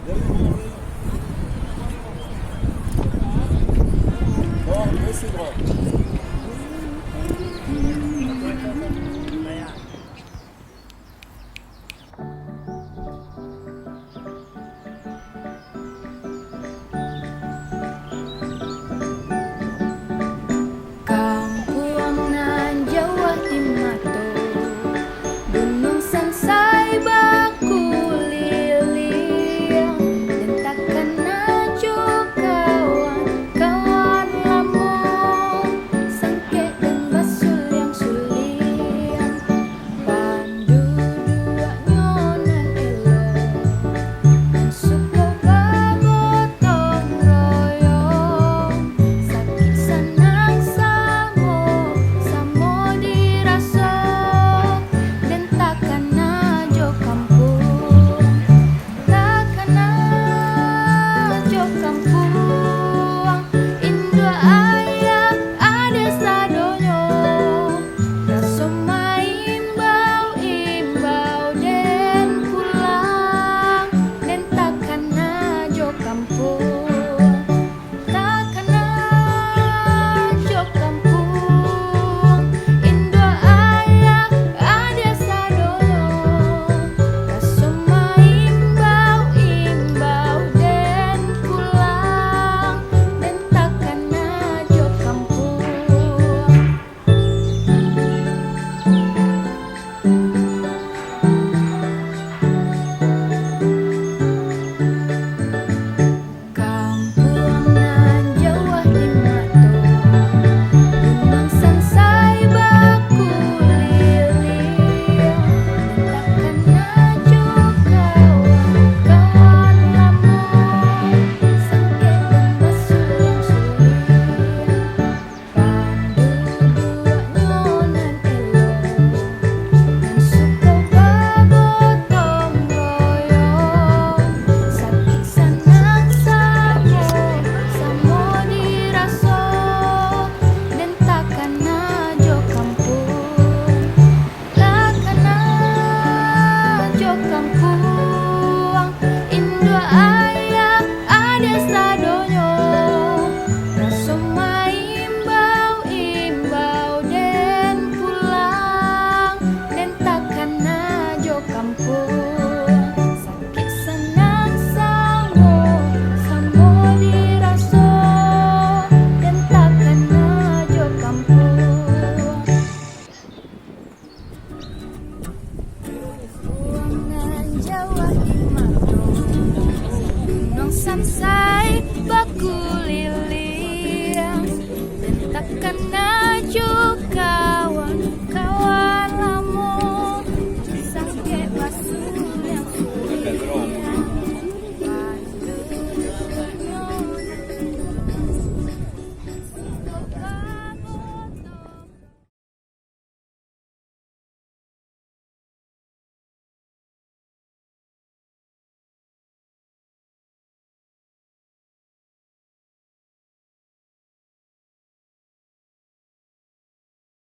Kampung nan Jawa Timur, Gunung Sansai baku liliang, dan takkan naju kawan-kawan lamong, sangke dan basul yang suliang, pandu dua nyonan elok, dan suka bagotong royong, sakit senang samo diraso, dan takkan najo kampung, takkan najo kampung, Indo ayah ada sadonyo, raso imbau den pulang, dan takkan najo kampung, takkan najo kampung, Indo ayah ada sadonyo, raso imbau den pulang, dan takkan najo kampung. Kampung nan Jawa Timur, Gunung Sansai baku liliang, dan takkan naju kawan-kawan lamong, sangke dan basul yang suliang, pandu dua nyonan elok, dan suka bagotong royong, sakit senang samo diraso, dan takkan najo kampung, takkan najo kampung, Indo ayah